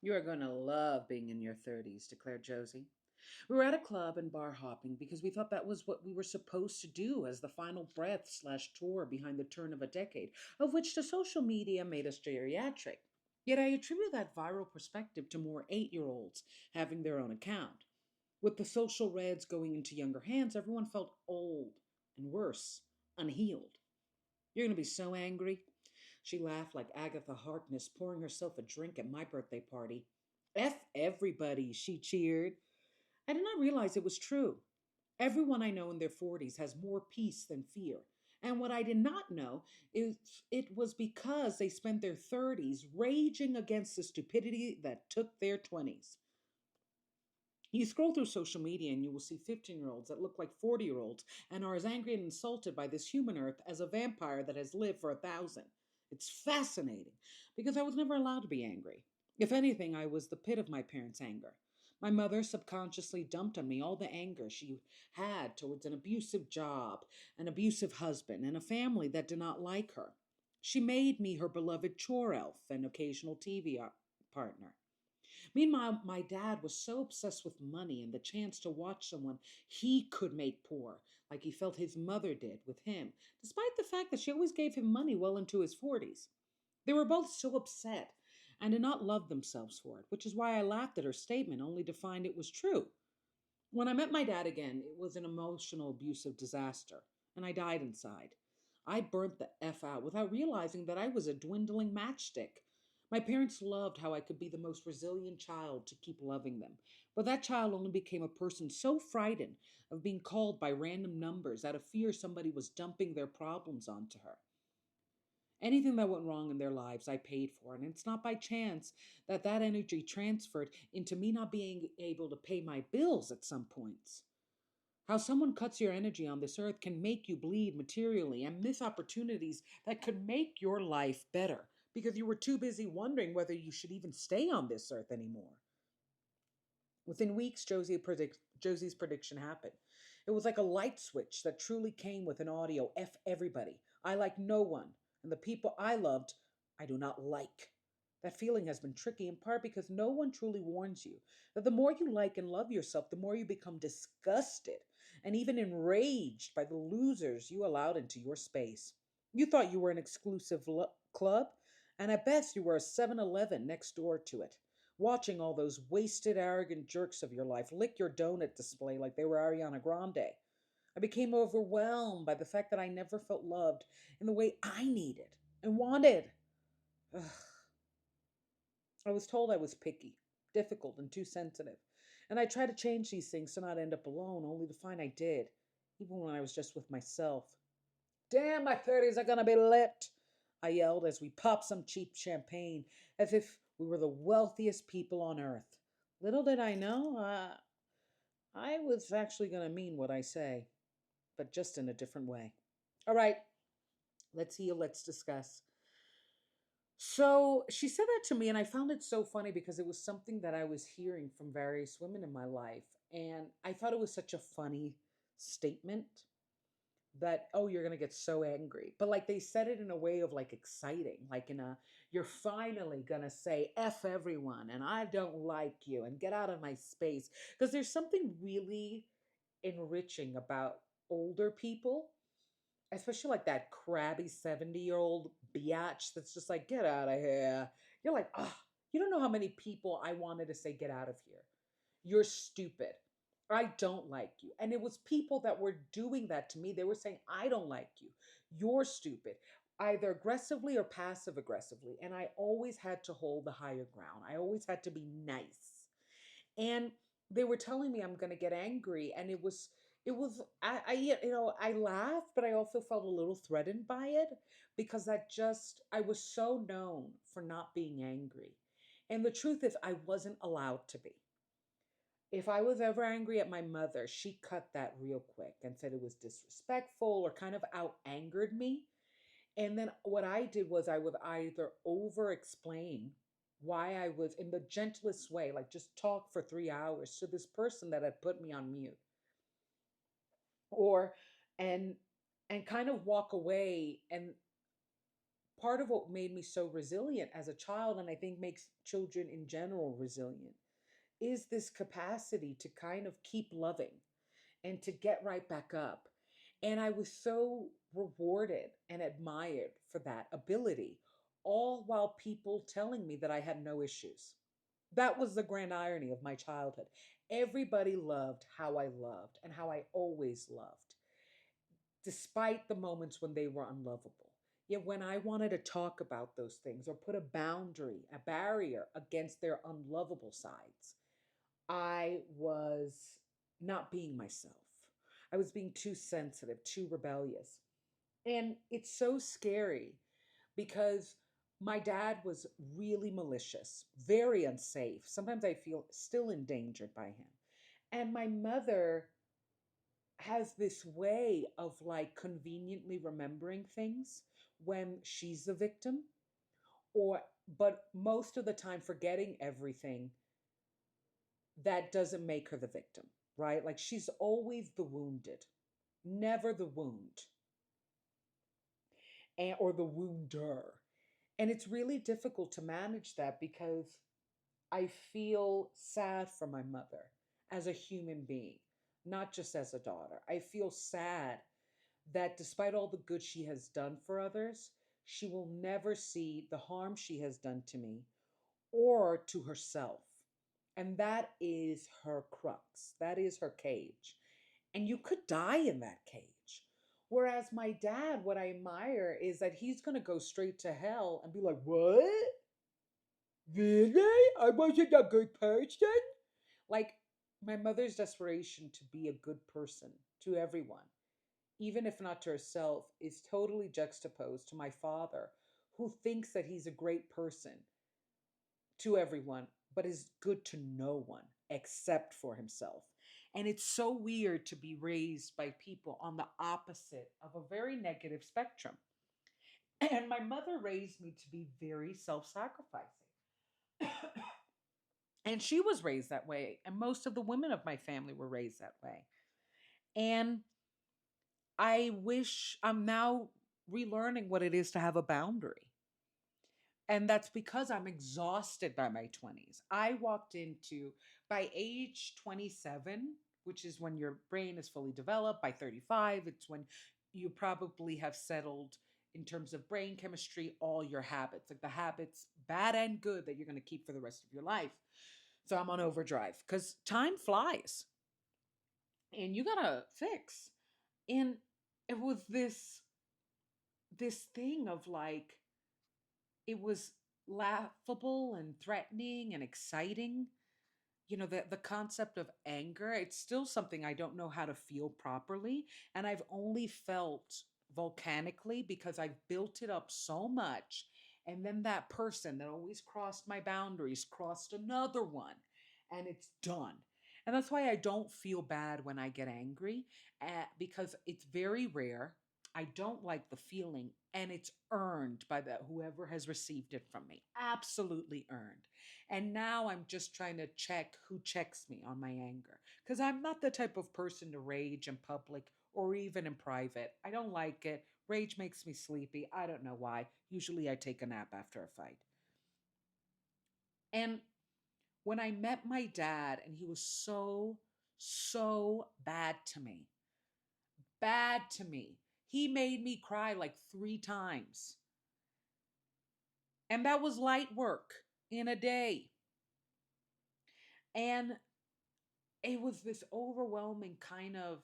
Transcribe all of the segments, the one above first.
You are going to love being in your 30s, declared Josie. We were at a club and bar hopping because we thought that was what we were supposed to do as the final breath slash tour behind the turn of a decade, of which the social media made us geriatric. Yet I attribute that viral perspective to more 8-year-olds having their own account. With the social reds going into younger hands, everyone felt old and worse, unhealed. You're going to be so angry. She laughed like Agatha Harkness pouring herself a drink at my birthday party. F everybody, she cheered. I did not realize it was true. Everyone I know in their 40s has more peace than fear. And what I did not know is it was because they spent their 30s raging against the stupidity that took their 20s. You scroll through social media and you will see 15-year-olds that look like 40-year-olds and are as angry and insulted by this human earth as a vampire that has lived for 1,000. It's fascinating because I was never allowed to be angry. If anything, I was the pit of my parents' anger. My mother subconsciously dumped on me all the anger she had towards an abusive job, an abusive husband, and a family that did not like her. She made me her beloved chore elf and occasional TV partner. Meanwhile, my dad was so obsessed with money and the chance to watch someone he could make poor, like he felt his mother did with him, despite the fact that she always gave him money well into his 40s. They were both so upset and did not love themselves for it, which is why I laughed at her statement only to find it was true. When I met my dad again, it was an emotional, abusive disaster, and I died inside. I burnt the F out without realizing that I was a dwindling matchstick. My parents loved how I could be the most resilient child to keep loving them, but that child only became a person so frightened of being called by random numbers out of fear somebody was dumping their problems onto her. Anything that went wrong in their lives, I paid for. And it's not by chance that that energy transferred into me not being able to pay my bills at some points. How someone cuts your energy on this earth can make you bleed materially and miss opportunities that could make your life better because you were too busy wondering whether you should even stay on this earth anymore. Within weeks, Josie's prediction happened. It was like a light switch that truly came with an audio F everybody. I like no one. And the people I loved, I do not like. That feeling has been tricky in part because no one truly warns you that the more you like and love yourself, the more you become disgusted and even enraged by the losers you allowed into your space. You thought you were an exclusive club, and at best you were a 7-Eleven next door to it watching all those wasted, arrogant jerks of your life lick your donut display like they were Ariana Grande. I became overwhelmed by the fact that I never felt loved in the way I needed and wanted. Ugh. I was told I was picky, difficult, and too sensitive. And I tried to change these things to not end up alone, only to find I did, even when I was just with myself. Damn, my 30s are gonna be lit, I yelled as we popped some cheap champagne, as if we were the wealthiest people on earth. Little did I know, I was actually gonna mean what I say, but just in a different way. All right, let's heal, let's discuss. So she said that to me, and I found it so funny because it was something that I was hearing from various women in my life. And I thought it was such a funny statement that oh you're going to get so angry but like they said it in a way of like exciting like in a you're finally going to say f everyone and I don't like you and get out of my space because there's something really enriching about older people, especially like that crabby 70-year-old biatch that's just like get out of here. You're like ah, you don't know how many people I wanted to say get out of here. You're stupid. I don't like you. And it was people that were doing that to me. They were saying, I don't like you. You're stupid, either aggressively or passive aggressively. And I always had to hold the higher ground. I always had to be nice. And they were telling me I'm going to get angry. And I laughed, but I also felt a little threatened by it because I was so known for not being angry. And the truth is, I wasn't allowed to be. If I was ever angry at my mother, she cut that real quick and said it was disrespectful or kind of out angered me. And then what I did was I would either over explain why I was in the gentlest way, like just talk for 3 hours to this person that had put me on mute, or and and kind of walk away and part of what made me so resilient as a child, and I think makes children in general resilient, is this capacity to kind of keep loving and to get right back up. And I was so rewarded and admired for that ability, all while people telling me that I had no issues. That was the grand irony of my childhood. Everybody loved how I loved and how I always loved, despite the moments when they were unlovable. Yet when I wanted to talk about those things or put a boundary, a barrier against their unlovable sides, I was not being myself. I was being too sensitive, too rebellious. And it's so scary because my dad was really malicious, very unsafe. Sometimes I feel still endangered by him. And my mother has this way of like conveniently remembering things when she's the victim, or but most of the time forgetting everything that doesn't make her the victim, right? Like she's always the wounded, never the wound, and, or the wounder. And it's really difficult to manage that because I feel sad for my mother as a human being, not just as a daughter. I feel sad that despite all the good she has done for others, she will never see the harm she has done to me or to herself. And that is her crux, that is her cage. And you could die in that cage. Whereas my dad, what I admire is that he's going to go straight to hell and be like, "What? Really? I wasn't a good person?" Like my mother's desperation to be a good person to everyone, even if not to herself, is totally juxtaposed to my father, who thinks that he's a great person to everyone, but is good to no one except for himself. And it's so weird to be raised by people on the opposite of a very negative spectrum. And my mother raised me to be very self sacrificing. And she was raised that way. And most of the women of my family were raised that way. And I wish I'm now relearning what it is to have a boundary. And that's because I'm exhausted by my 20s. I walked into, by age 27, which is when your brain is fully developed, by 35, it's when you probably have settled in terms of brain chemistry, all your habits, like the habits, bad and good, that you're going to keep for the rest of your life. So I'm on overdrive because time flies and you got to fix. And it was this thing of like, it was laughable and threatening and exciting. You know, the concept of anger, it's still something I don't know how to feel properly. And I've only felt volcanically because I've built it up so much. And then that person that always crossed my boundaries crossed another one, and it's done. And that's why I don't feel bad when I get angry, because it's very rare. I don't like the feeling, and it's earned by the whoever has received it from me. Absolutely earned. And now I'm just trying to check who checks me on my anger. Because I'm not the type of person to rage in public or even in private. I don't like it. Rage makes me sleepy. I don't know why. Usually I take a nap after a fight. And when I met my dad, and he was so bad to me, bad to me. He made me cry like 3 times. And that was light work in a day. And it was this overwhelming kind of,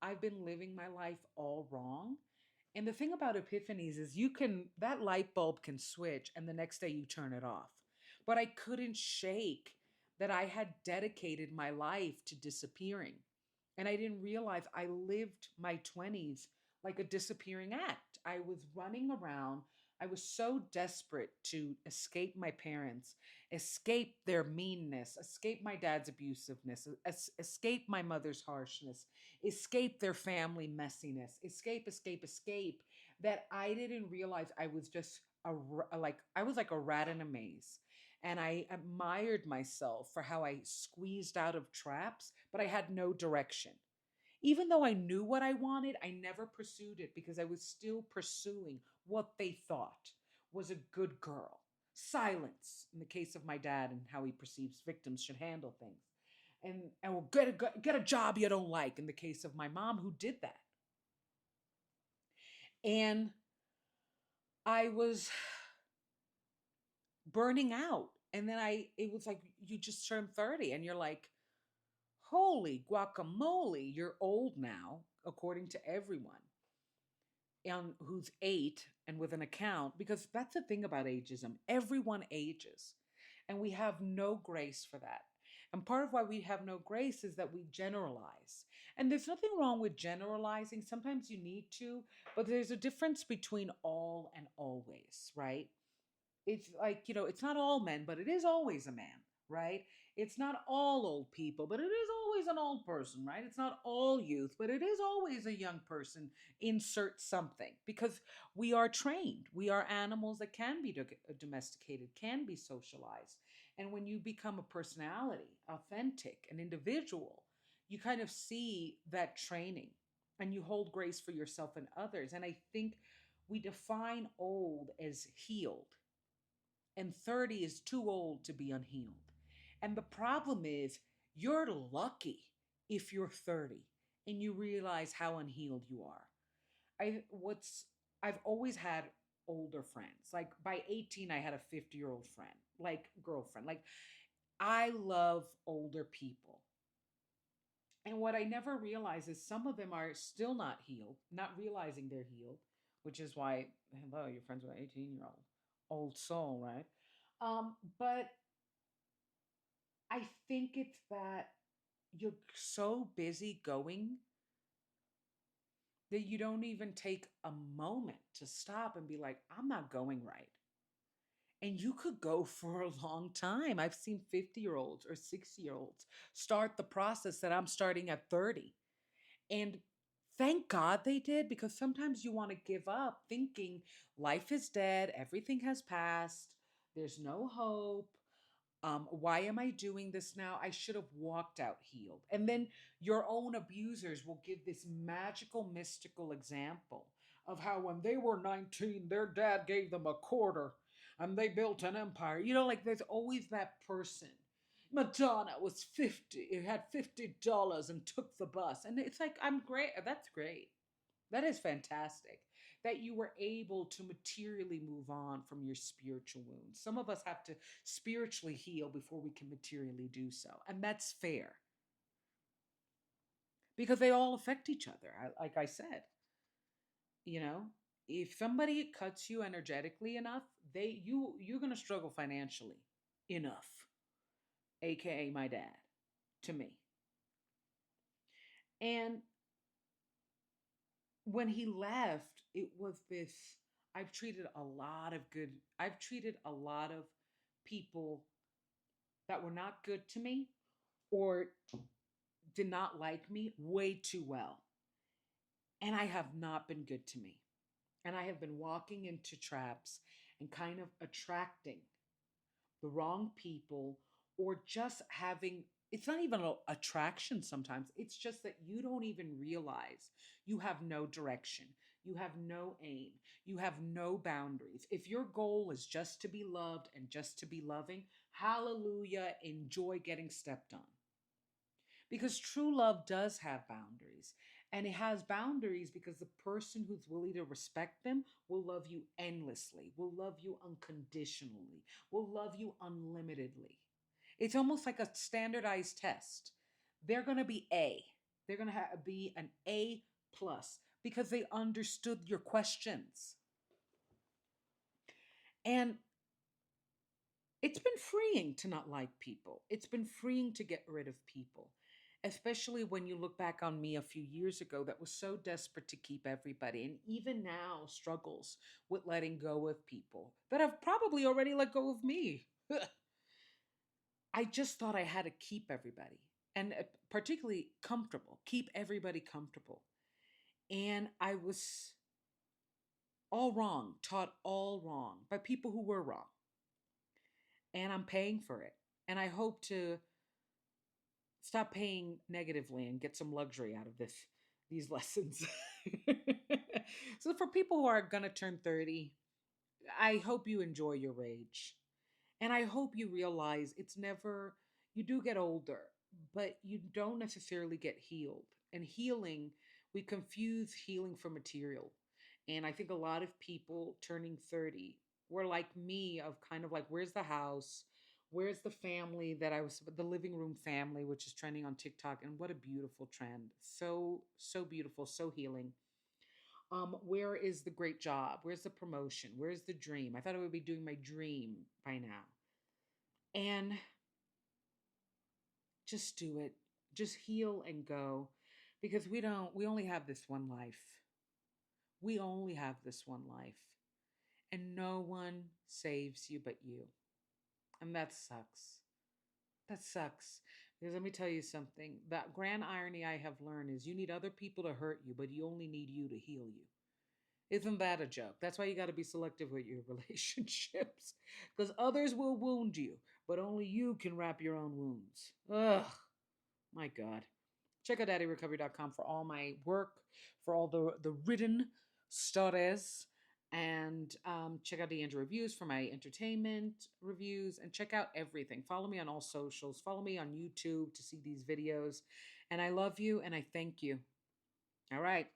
I've been living my life all wrong. And the thing about epiphanies is that light bulb can switch and the next day you turn it off. But I couldn't shake that I had dedicated my life to disappearing. And I didn't realize I lived my 20s like a disappearing act. I was running around. I was so desperate to escape my parents, escape their meanness, escape my dad's abusiveness, escape my mother's harshness, escape their family messiness, escape, that I didn't realize I was just like I was like a rat in a maze. And I admired myself for how I squeezed out of traps, but I had no direction. Even though I knew what I wanted, I never pursued it because I was still pursuing what they thought, was a good girl. Silence in the case of my dad and how he perceives victims should handle things. And will get a job you don't like in the case of my mom who did that. And I was burning out. And then it was like, you just turned 30 and you're like, holy guacamole, you're old now, according to everyone who's 8 and with an account, because that's the thing about ageism. Everyone ages, and we have no grace for that. And part of why we have no grace is that we generalize. And there's nothing wrong with generalizing. Sometimes you need to, but there's a difference between all and always, right? It's like, it's not all men, but it is always a man, right? It's not all old people, but it is always an old person, right? It's not all youth, but it is always a young person. Insert something, because we are trained. We are animals that can be domesticated, can be socialized. And when you become a personality, authentic, an individual, you kind of see that training and you hold grace for yourself and others. And I think we define old as healed, and 30 is too old to be unhealed. And the problem is, you're lucky if you're 30 and you realize how unhealed you are. I've always had older friends. Like by 18 I had a 50-year-old friend, like girlfriend. Like I love older people. And what I never realized is some of them are still not healed, not realizing they're healed, which is why, hello, you're friends with an 18-year-old old soul, right? But I think it's that you're so busy going that you don't even take a moment to stop and be like, I'm not going right. And you could go for a long time. I've seen 50-year-olds or 60-year-olds start the process that I'm starting at 30. And thank God they did, because sometimes you want to give up thinking life is dead, everything has passed, there's no hope. Why am I doing this now? I should have walked out healed. And then your own abusers will give this magical, mystical example of how when they were 19, their dad gave them a quarter and they built an empire. Like there's always that person. Madonna was 50, it had $50 and took the bus. And it's like, I'm great. That's great. That is fantastic that you were able to materially move on from your spiritual wounds. Some of us have to spiritually heal before we can materially do so. And that's fair because they all affect each other. Like I said, you know, if somebody cuts you energetically enough, you're going to struggle financially enough, aka my dad, to me. And when he left, it was this, I've treated a lot of people that were not good to me or did not like me way too well. And I have not been good to me. And I have been walking into traps and kind of attracting the wrong people, or just having, it's not even an attraction sometimes. It's just that you don't even realize you have no direction. You have no aim. You have no boundaries. If your goal is just to be loved and just to be loving, hallelujah, enjoy getting stepped on. Because true love does have boundaries. And it has boundaries because the person who's willing to respect them will love you endlessly, will love you unconditionally, will love you unlimitedly. It's almost like a standardized test. They're going to be A. They're going to be an A plus because they understood your questions. And it's been freeing to not like people. It's been freeing to get rid of people, especially when you look back on me a few years ago that was so desperate to keep everybody, and even now struggles with letting go of people that have probably already let go of me. I just thought I had to keep everybody, and particularly comfortable, keep everybody comfortable. And I was all wrong, taught all wrong by people who were wrong. And I'm paying for it. And I hope to stop paying negatively and get some luxury out of these lessons. So for people who are going to turn 30, I hope you enjoy your age. And I hope you realize it's never, you do get older, but you don't necessarily get healed. And healing, we confuse healing for material. And I think a lot of people turning 30 were like me, of kind of like, where's the house? Where's the family that I was, the living room family, which is trending on TikTok? And what a beautiful trend. So, so beautiful, so healing. Where is the great job? Where's the promotion? Where's the dream? I thought I would be doing my dream by now. And just do it. Just heal and go, because we only have this one life. We only have this one life. And no one saves you but you. And that sucks. That sucks. Because let me tell you something. That grand irony I have learned is you need other people to hurt you, but you only need you to heal you. Isn't that a joke? That's why you got to be selective with your relationships. Because others will wound you, but only you can wrap your own wounds. Ugh, my God. Check out daddyrecovery.com for all my work, for all the written stories. And check out the Andrew reviews for my entertainment reviews. And check out everything. Follow me on all socials. Follow me on YouTube to see these videos. And I love you and I thank you. All right.